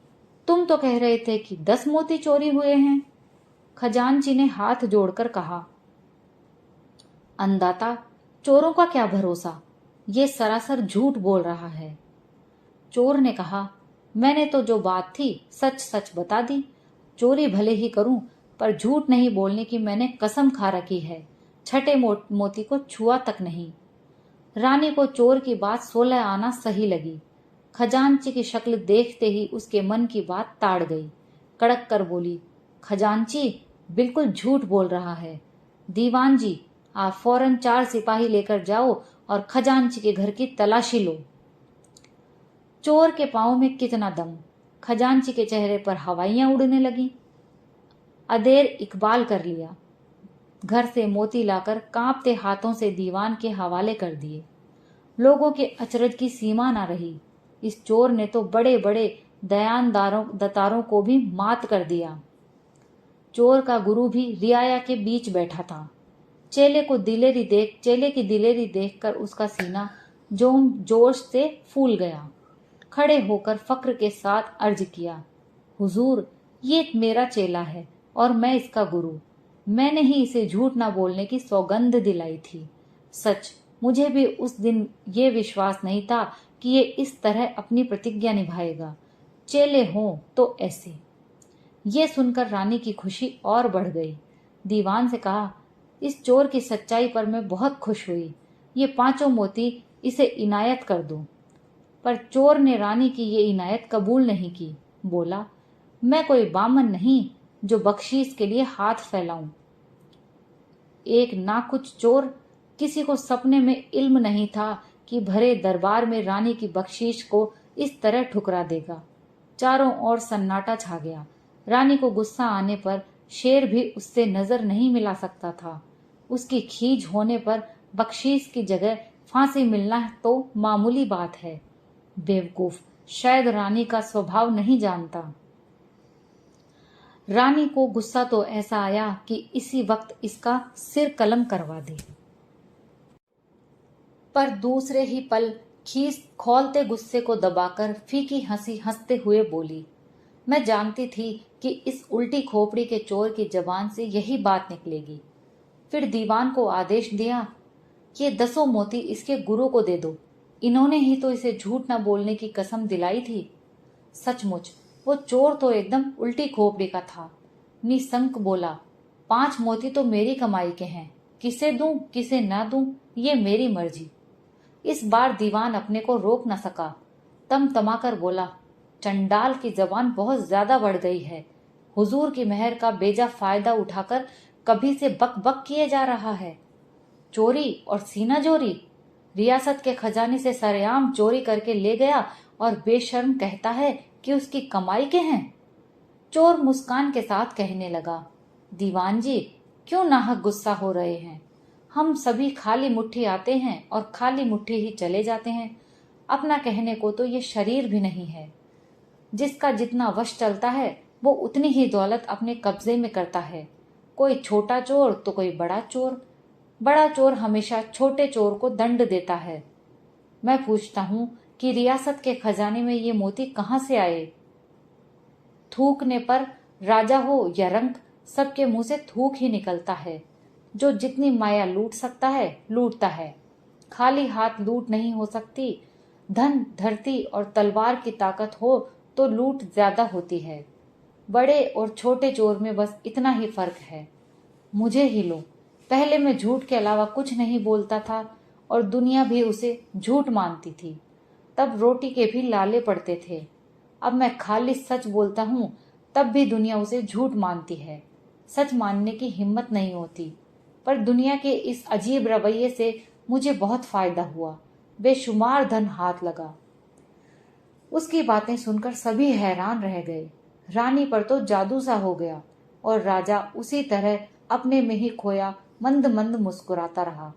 तुम तो कह रहे थे कि 10 मोती चोरी हुए हैं। खजांची ने हाथ जोड़कर कहा, अंदाता, चोरों का क्या भरोसा, ये सरासर झूठ बोल रहा है। चोर ने कहा, मैंने तो जो बात थी सच सच बता दी। चोरी भले ही करूं, पर झूठ नहीं बोलने की मैंने कसम खा रखी है। छठे मोती को छुआ तक नहीं। रानी को चोर की बात 16 आना सही लगी। खजांची की शक्ल देखते ही उसके मन की बात ताड़ गई। कड़क कर बोली, खजांची बिल्कुल झूठ बोल रहा है। दीवान जी, आप फौरन 4 सिपाही लेकर जाओ और खजांची के घर की तलाशी लो। चोर के पांव में कितना दम! खजांची के चेहरे पर हवाइयां उड़ने लगी। अदेर इकबाल कर लिया। घर से मोती लाकर कांपते हाथों से दीवान के हवाले कर दिए। लोगों के अचरज की सीमा ना रही। इस चोर ने तो बड़े बड़े दतारों को भी मात कर दिया। चोर का गुरु भी रियाया के बीच बैठा था। चेले की दिलेरी देखकर उसका सीना जोश से फूल गया। खड़े होकर फक्र के साथ अर्ज किया, हुजूर, ये मेरा चेला है और मैं इसका गुरु। मैंने ही इसे झूठ ना बोलने की सौगंध दिलाई थी। सच, मुझे भी उस दिन ये विश्वास नहीं था कि ये इस तरह अपनी प्रतिज्ञा निभाएगा। चेले हों तो ऐसे। ये सुनकर रानी की खुशी और बढ़ गई। दीवान से कहा, इस चोर की सच्चाई पर मैं बहुत खुश हुई। ये 5 मोती इसे इनायत कर दो। पर चोर ने रानी की ये इनायत कबूल नहीं की। बोला, मैं कोई बामन नहीं जो बख्शीश के लिए हाथ फैलाऊं। एक नाकुच चोर, किसी को सपने में इल्म नहीं था कि भरे दरबार में रानी की बख्शीश को इस तरह ठुकरा देगा। चारों ओर सन्नाटा छा गया। रानी को गुस्सा आने पर शेर भी उससे नजर नहीं मिला सकता था। उसकी खीज होने पर बख्शीश की जगह फांसी मिलना तो मामूली बात है। बेवकूफ, शायद रानी का स्वभाव नहीं जानता। रानी को गुस्सा तो ऐसा आया कि इसी वक्त इसका सिर कलम करवा दे। पर दूसरे ही पल खीस खौलते गुस्से को दबाकर फीकी हंसी हंसते हुए बोली, मैं जानती थी कि इस उल्टी खोपड़ी के चोर की जबान से यही बात निकलेगी। फिर दीवान को आदेश दिया, ये 10 मोती इसके गुरु को दे दो। इन्होंने ही तो इसे झूठ न बोलने की कसम दिलाई थी। सचमुच वो चोर तो एकदम उल्टी खोपड़ी का था। निसंक बोला, 5 मोती तो मेरी कमाई के हैं, किसे दूं किसे ना दूं ये मेरी मर्जी। इस बार दीवान अपने को रोक न सका, तमाकर बोला, चंडाल की जबान बहुत ज्यादा बढ़ गई है। हुजूर की मेहर का बेजा फायदा उठाकर कभी से बक बक किए जा रहा है। चोरी और सीना जोरी, रियासत के खजाने से सरेआम चोरी करके ले गया और बेशर्म कहता है कि उसकी कमाई के हैं। चोर मुस्कान के साथ कहने लगा, दीवान जी क्यों नाहक गुस्सा हो रहे हैं। हम सभी खाली मुट्ठी आते हैं और खाली मुट्ठी ही चले जाते हैं। अपना कहने को तो ये शरीर भी नहीं है। जिसका जितना वश चलता है वो उतनी ही दौलत अपने कब्जे में करता है। कोई छोटा चोर तो कोई बड़ा चोर। बड़ा चोर हमेशा छोटे चोर को दंड देता है। मैं पूछता हूँ कि रियासत के खजाने में ये मोती कहाँ से आए। थूकने पर राजा हो या रंक, सबके मुंह से थूक ही निकलता है। जो जितनी माया लूट सकता है लूटता है। खाली हाथ लूट नहीं हो सकती। धन, धरती और तलवार की ताकत हो तो लूट ज्यादा होती है। बड़े और छोटे चोर में बस इतना ही फर्क है। मुझे ही लो, पहले मैं झूठ के अलावा कुछ नहीं बोलता था और दुनिया भी उसे झूठ मानती थी। तब रोटी के भी लाले पड़ते थे। अब मैं खाली सच बोलता हूँ तब भी दुनिया उसे झूठ मानती है। सच मानने की हिम्मत नहीं होती। पर दुनिया के इस अजीब रवैये से मुझे बहुत फायदा हुआ। बेशुमार धन हाथ लगा। उसकी बातें सुनकर सभी हैरान रह गए। रानी पर तो जादू सा हो गया और राजा उसी तरह अपने में ही खोया मंद मंद मुस्कुराता रहा।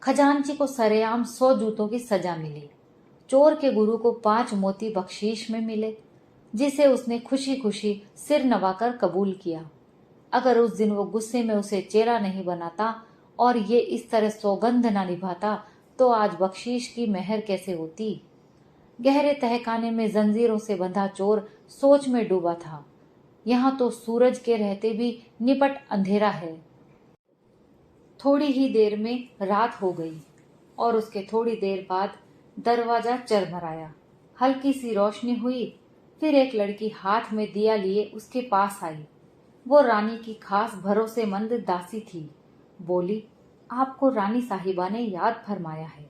खजांची को सरेआम 100 जूतों की सजा मिली। चोर के गुरु को 5 मोती बख्शीश में मिले, जिसे उसने खुशी खुशी सिर नवाकर कबूल किया। अगर उस दिन वो गुस्से में उसे चेला नहीं बनाता और ये इस तरह सौगंध ना निभाता तो आज बख्शीश की मेहर कैसे होती। गहरे तहखाने में जंजीरों से बंधा चोर सोच में डूबा था। यहाँ तो सूरज के रहते भी निपट अंधेरा है। थोड़ी ही देर में रात हो गई और उसके थोड़ी देर बाद दरवाजा चरमराया। हल्की सी रोशनी हुई। फिर एक लड़की हाथ में दिया लिए उसके पास आई। वो रानी की खास भरोसेमंद दासी थी। बोली, आपको रानी साहिबा ने याद फरमाया है।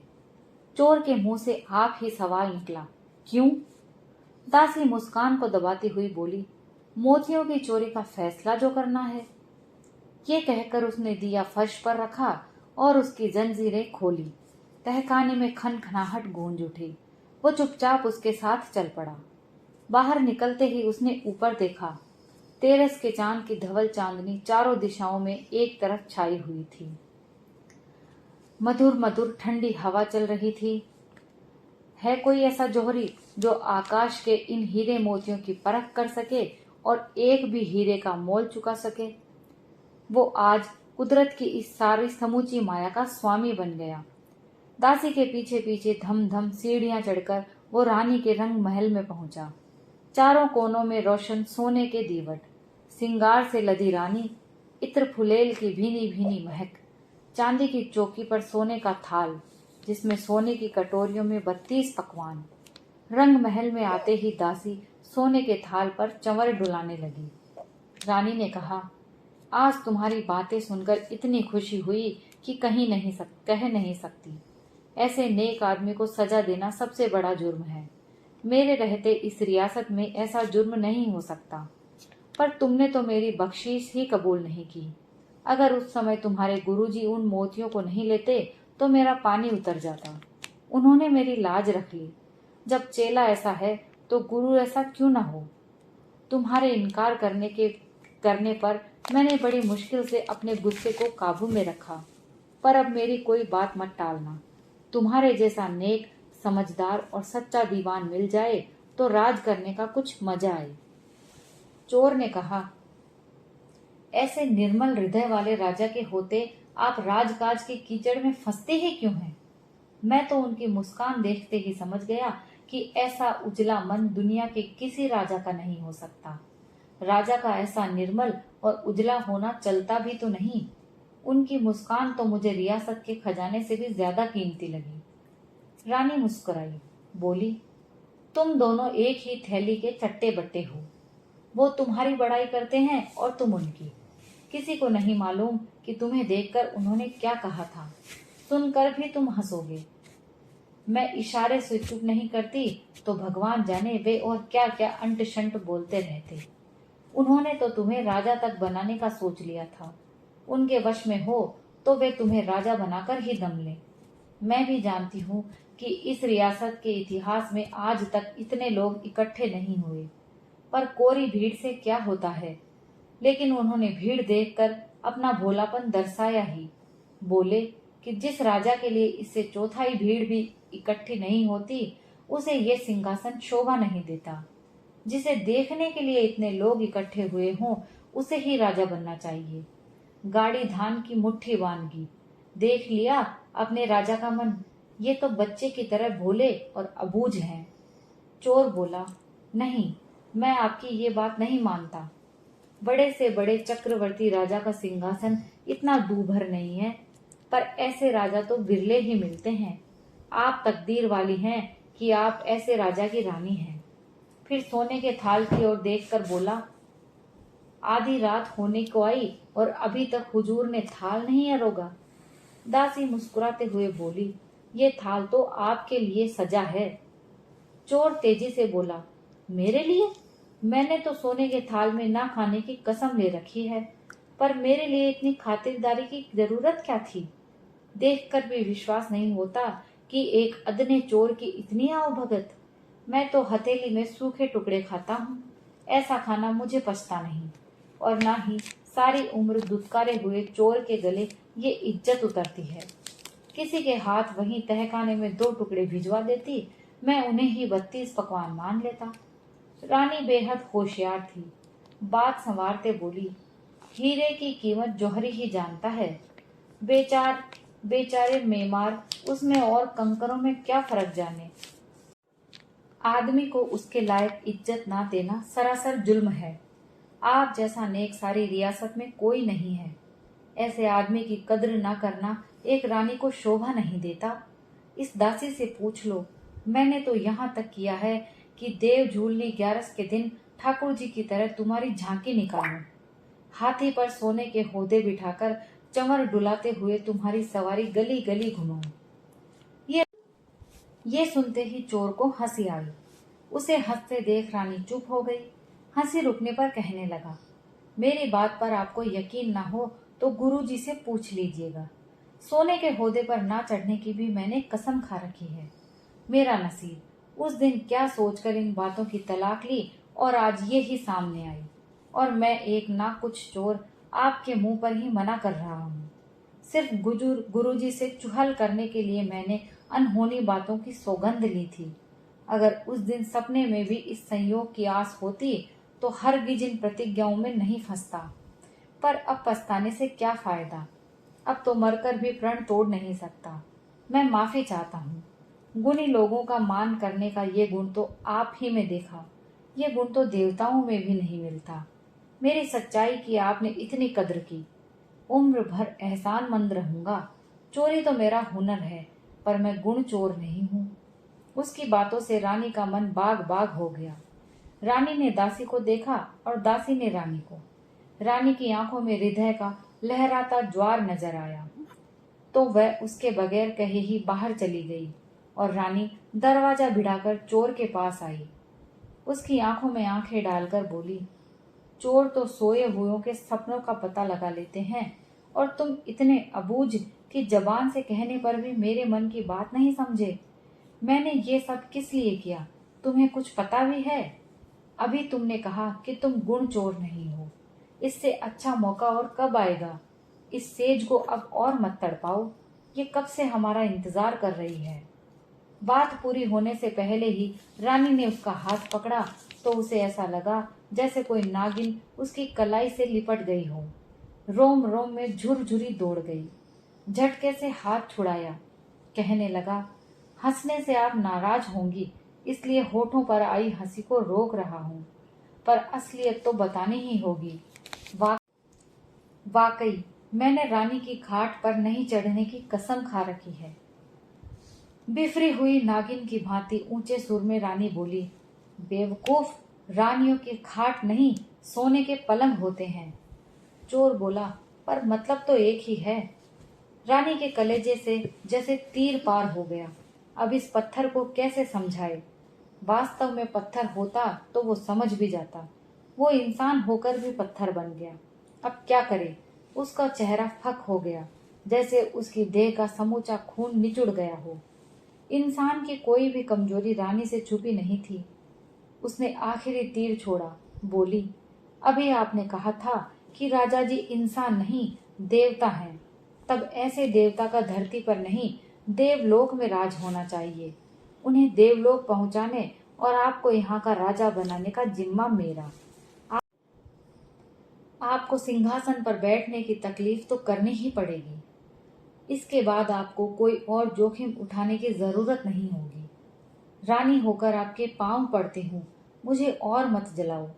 चोर के मुंह से आप ही सवाल निकला, क्यों? दासी मुस्कान को दबाती हुई बोली, मोतियों की चोरी का फैसला जो करना है। ये कहकर उसने दिया फर्श पर रखा और उसकी जंजीरें खोली। तहखाने में खनखनाहट गूंज उठी। वो चुपचाप उसके साथ चल पड़ा। बाहर निकलते ही उसने ऊपर देखा। तेरस के चांद की धवल चांदनी चारों दिशाओं में एक तरफ छाई हुई थी। मधुर मधुर ठंडी हवा चल रही थी। है कोई ऐसा जोहरी जो आकाश के इन हीरे मोतियों की परख कर सके और एक भी हीरे का मोल चुका सके? वो आज कुदरत की इस सारी समूची माया का स्वामी बन गया। दासी के पीछे पीछे धम धम सीढ़ियां चढ़कर वो रानी के रंग महल में पहुंचा। चारों कोनों में रोशन सोने के दीवट, सिंगार से लदी रानी, इत्र फुलेल की भीनी भीनी महक, चांदी की चौकी पर सोने का थाल जिसमें सोने की कटोरियों में 32 पकवान। रंग महल में आते ही दासी सोने के थाल पर चंवर डुलाने लगी। रानी ने कहा, आज तुम्हारी बातें सुनकर इतनी खुशी हुई कि कह नहीं सकती। ऐसे नेक आदमी को सजा देना सबसे बड़ा जुर्म है। मेरे रहते इस रियासत में ऐसा जुर्म नहीं हो सकता। पर तुमने तो मेरी बख्शीश ही कबूल नहीं की। अगर उस समय तुम्हारे गुरुजी उन मोतियों को नहीं लेते तो मेरा पानी उतर जाता। उन्होंने मेरी लाज रख ली। जब चेला ऐसा है तो गुरु ऐसा क्यों ना हो। तुम्हारे इनकार करने पर मैंने बड़ी मुश्किल से अपने गुस्से को काबू में रखा। पर अब मेरी कोई बात मत टालना। तुम्हारे जैसा नेक, समझदार और सच्चा दीवान मिल जाए तो राज करने का कुछ मजा आए। चोर ने कहा, ऐसे निर्मल हृदय वाले राजा के होते आप राजकाज के कीचड़ में फंसते ही क्यों हैं? मैं तो उनकी मुस्कान देखते ही समझ गया कि ऐसा उजला मन दुनिया के किसी राजा का नहीं हो सकता। राजा का ऐसा निर्मल और उजला होना चलता भी तो नहीं। उनकी मुस्कान तो मुझे रियासत के खजाने से भी ज्यादा कीमती लगी। रानी मुस्कुराई, बोली, तुम दोनों एक ही थैली के चट्टे बट्टे हो। वो तुम्हारी बड़ाई करते हैं और तुम उनकी। किसी को नहीं मालूम कि तुम्हें देखकर उन्होंने क्या कहा था। सुनकर भी तुम हंसोगे। मैं इशारे से चुप नहीं करती तो भगवान जाने वे और क्या क्या अंट शंट बोलते रहते। उन्होंने तो तुम्हें राजा तक बनाने का सोच लिया था। उनके वश में हो तो वे तुम्हें राजा बनाकर ही दम ले। मैं भी जानती हूँ कि इस रियासत के इतिहास में आज तक इतने लोग इकट्ठे नहीं हुए, पर कोरी भीड़ से क्या होता है। लेकिन उन्होंने भीड़ देखकर अपना भोलापन दर्शाया ही। बोले कि जिस राजा के लिए इससे चौथाई भीड़ भी इकट्ठी नहीं होती, उसे ये सिंहासन शोभा नहीं देता। जिसे देखने के लिए इतने लोग इकट्ठे हुए हों, उसे ही राजा बनना चाहिए। गाड़ी धान की मुट्ठी बांधी, देख लिया अपने राजा का मन। ये तो बच्चे की तरह भोले और अबूझ हैं। चोर बोला, नहीं, मैं आपकी ये बात नहीं मानता। बड़े से बड़े चक्रवर्ती राजा का सिंहासन इतना दूभर नहीं है, पर ऐसे राजा तो बिरले ही मिलते हैं। आप तकदीर वाली हैं कि आप ऐसे राजा की रानी हैं। फिर सोने के थाल की ओर देखकर बोला, आधी रात होने को आई और अभी तक हुजूर ने थाल नहीं अरोगा। दासी मुस्कुराते हुए बोली, ये थाल तो आपके लिए सजा है। चोर तेजी से बोला, मेरे लिए? मैंने तो सोने के थाल में ना खाने की कसम ले रखी है, पर मेरे लिए इतनी खातिरदारी की जरूरत क्या थी? देखकर भी विश्वास नहीं होता कि एक अदने चोर की इतनी आवभगत। मैं तो हथेली में सूखे टुकड़े खाता हूँ। ऐसा खाना मुझे पचता नहीं, और ना ही सारी उम्र दुत्कारे हुए चोर के गले ये इज्जत उतरती है। किसी के हाथ वहीं तहखाने में 2 टुकड़े भिजवा देती, मैं उन्हें ही 32 पकवान मान लेता। रानी बेहद होशियार थी। बात संवारते बोली, हीरे की कीमत जौहरी ही जानता है। बेचारे मेमार उसमें और कंकरों में क्या फर्क जाने। आदमी को उसके लायक इज्जत ना देना सरासर जुल्म है। आप जैसा नेक सारी रियासत में कोई नहीं है। ऐसे आदमी की कद्र ना करना एक रानी को शोभा नहीं देता। इस दासी से पूछ लो। मैंने तो यहाँ तक किया है कि देव झूलनी 11 के दिन ठाकुर जी की तरह तुम्हारी झांकी निकालूं, हाथी पर सोने के होदे बिठाकर चंवर डुलाते हुए तुम्हारी सवारी गली गली घुमाऊं। ये सुनते ही चोर को हंसी आई। उसे हंसते देख रानी चुप हो गई। हंसी रुकने पर कहने लगा, मेरी बात पर आपको यकीन ना हो तो गुरुजी से पूछ लीजिएगा। सोने के होदे पर ना चढ़ने की भी मैंने कसम खा रखी है। मेरा नसीब उस दिन क्या सोचकर इन बातों की तलाक ली और आज ये ही सामने आई, और मैं एक ना कुछ चोर आपके मुंह पर ही मना कर रहा हूँ। सिर्फ गुरुजी से चुहल करने के लिए मैंने अनहोनी बातों की सौगंध ली थी। अगर उस दिन सपने में भी इस संयोग की आस होती तो हरगिज इन प्रतिज्ञाओं में नहीं फंसता। पर अब पछताने से क्या फायदा। अब तो मरकर भी प्रण तोड़ नहीं सकता। मैं माफी चाहता हूँ। गुणी लोगों का मान करने का ये गुण तो आप ही में देखा। ये गुण तो देवताओं में भी नहीं मिलता। मेरी सच्चाई की आपने इतनी कद्र की। उम्र भर एहसानमंद रहूंगा। चोरी तो मेरा हुनर है, पर मैं गुण चोर नहीं हूँ। उसकी बातों से रानी का मन बाग बाग हो गया। रानी ने दासी को देखा और दासी ने रानी को। रानी की आंखों में हृदय का लहराता ज्वार नजर आया, तो वह उसके बगैर कहे ही बाहर चली गई और रानी दरवाजा भिड़ाकर चोर के पास आई। उसकी आंखों में आंखें डालकर बोली, चोर तो सोए हुओं के सपनों का पता लगा लेते हैं, और तुम इतने अबूझ कि जबान से कहने पर भी मेरे मन की बात नहीं समझे। मैंने ये सब किस लिए किया, तुम्हें कुछ पता भी है? अभी तुमने कहा कि तुम गुण चोर नहीं हो। इससे अच्छा मौका और कब आएगा? इस सेज को अब और मत तड़पाओ। ये कब से हमारा इंतजार कर रही है। बात पूरी होने से पहले ही रानी ने उसका हाथ पकड़ा तो उसे ऐसा लगा जैसे कोई नागिन उसकी कलाई से लिपट गई हो। रोम रोम में झुरझुरी दौड़ गई। झटके से हाथ छुड़ाया। कहने लगा, हंसने से आप नाराज होंगी, इसलिए होठों पर आई हंसी को रोक रहा हूँ, पर असलियत तो बतानी ही होगी। वाकई मैंने रानी की खाट पर नहीं चढ़ने की कसम खा रखी है। बिफरी हुई नागिन की भांति ऊंचे सुर में रानी बोली, बेवकूफ, रानियों की खाट नहीं सोने के पलंग होते हैं। चोर बोला, पर मतलब तो एक ही है। रानी के कलेजे से जैसे तीर पार हो गया। अब इस पत्थर को कैसे समझाए। वास्तव में पत्थर होता तो वो समझ भी जाता। वो इंसान होकर भी पत्थर बन गया। अब क्या करे। उसका चेहरा फक हो गया, जैसे उसकी देह का समूचा खून निचुड़ गया हो। इंसान की कोई भी कमजोरी रानी से छुपी नहीं थी। उसने आखिरी तीर छोड़ा, बोली, अभी आपने कहा था कि राजा जी इंसान नहीं देवता हैं। तब ऐसे देवता का धरती पर नहीं, देवलोक में राज होना चाहिए। उन्हें देवलोक पहुंचाने और आपको यहाँ का राजा बनाने का जिम्मा मेरा। आपको सिंहासन पर बैठने की तकलीफ तो करनी ही पड़ेगी। इसके बाद आपको कोई और जोखिम उठाने की जरूरत नहीं होगी। रानी होकर आपके पांव पड़ती हूँ, मुझे और मत जलाओ।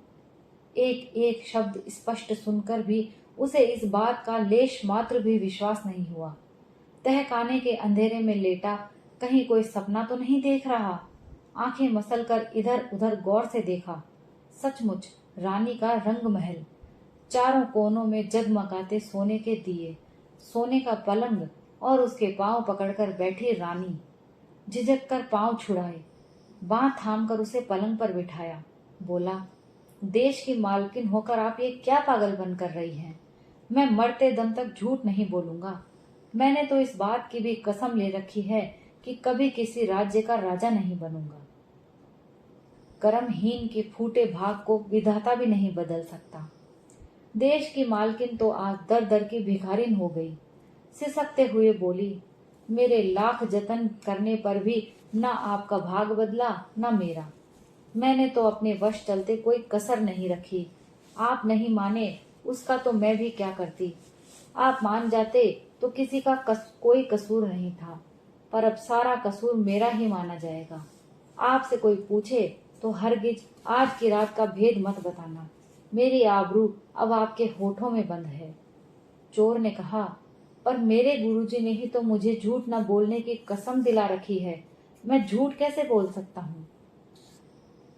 एक एक शब्द स्पष्ट सुनकर भी उसे इस बात का लेश मात्र भी विश्वास नहीं हुआ। तहखाने के अंधेरे में लेटा कहीं कोई सपना तो नहीं देख रहा। आंखें मसलकर इधर उधर गौर से देखा। सचमुच रानी का रंग महल, चारों कोनों में जगमगाते सोने के दिए, सोने का पलंग और उसके पांव पकड़कर बैठी रानी। झिझक कर पांव छुड़ाए, बांह थाम कर उसे पलंग पर बिठाया। बोला, देश की मालकिन होकर आप ये क्या पागलपन कर रही हैं। मैं मरते दम तक झूठ नहीं बोलूंगा। मैंने तो इस बात की भी कसम ले रखी है कि कभी किसी राज्य का राजा नहीं बनूंगा। कर्महीन के फूटे भाग को विधाता भी नहीं बदल सकता। देश की मालकिन तो आज दर दर की भिखारिन हो गई। सिसकते हुए बोली, मेरे लाख जतन करने पर भी न आपका भाग बदला न मेरा। मैंने तो अपने वश चलते कोई कसर नहीं रखी। आप नहीं माने उसका तो मैं भी क्या करती। आप मान जाते तो किसी का कोई कसूर नहीं था, पर अब सारा कसूर मेरा ही माना जाएगा। आपसे कोई पूछे तो हरगिज आज की रात का भेद मत बताना। मेरी आबरू अब आपके होठों में बंद है। चोर ने कहा, पर मेरे गुरुजी ने ही तो मुझे झूठ न बोलने की कसम दिला रखी है। मैं झूठ कैसे बोल सकता हूँ।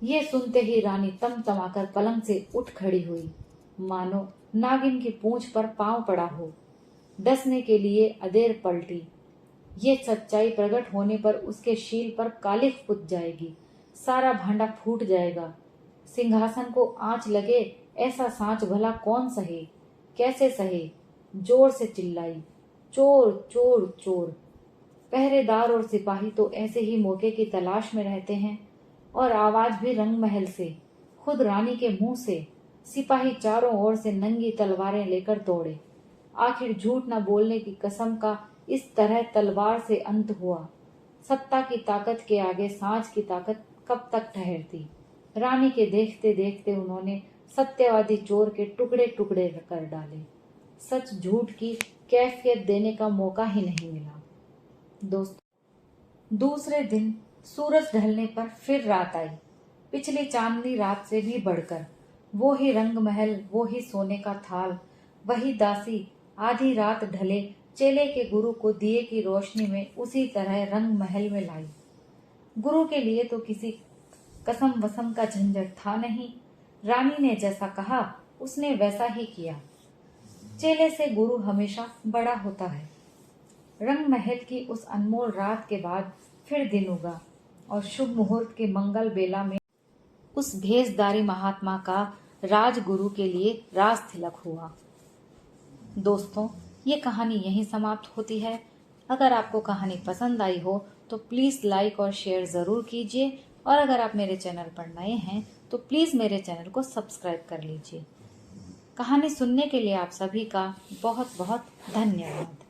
ये सुनते ही रानी तमतमाकर पलंग से उठ खड़ी हुई, मानो नागिन की पूंछ पर पांव पड़ा हो। डसने के लिए अदेर पलटी। ये सच्चाई प्रकट होने पर उसके शील पर कालिख पुत जाएगी, सारा भांडा फूट जाएगा। सिंहासन को आंच लगे ऐसा सांच भला कौन सहे, कैसे सहे। जोर से चिल्लाई, चोर चोर चोर। पहरेदार और सिपाही तो ऐसे ही मौके की तलाश में रहते हैं। और आवाज भी रंग महल से, खुद रानी के मुंह से। सिपाही चारों ओर से नंगी तलवारें लेकर दौड़े। आखिर झूठ न बोलने की कसम का इस तरह तलवार से अंत हुआ। सत्ता की ताकत के आगे सांच की ताकत कब तक ठहरती। रानी के देखते देखते उन्होंने सत्यवादी चोर के टुकड़े टुकड़े कर डाले। सच झूठ की कैफियत देने का मौका ही नहीं मिला। दोस्तों, दूसरे दिन सूरज ढलने पर फिर रात आई। पिछली चांदनी रात से भी बढ़कर। वो ही रंग महल, वो ही सोने का थाल, वही दासी आधी रात ढले चेले के गुरु को दिए की रोशनी में उसी तरह रंग महल में लाई। गुरु के लिए तो किसी कसम वसम का झंझट था नहीं। रानी ने जैसा कहा उसने वैसा ही किया। चेले से गुरु हमेशा बड़ा होता है। रंग महल की उस अनमोल रात के बाद फिर दिन उगा और शुभ मुहूर्त के मंगल बेला में उस भेषधारी महात्मा का राजगुरु के लिए राज तिलक हुआ। दोस्तों, ये कहानी यहीं समाप्त होती है। अगर आपको कहानी पसंद आई हो तो प्लीज़ लाइक और शेयर ज़रूर कीजिए। और अगर आप मेरे चैनल पर नए हैं तो प्लीज़ मेरे चैनल को सब्सक्राइब कर लीजिए। कहानी सुनने के लिए आप सभी का बहुत बहुत धन्यवाद।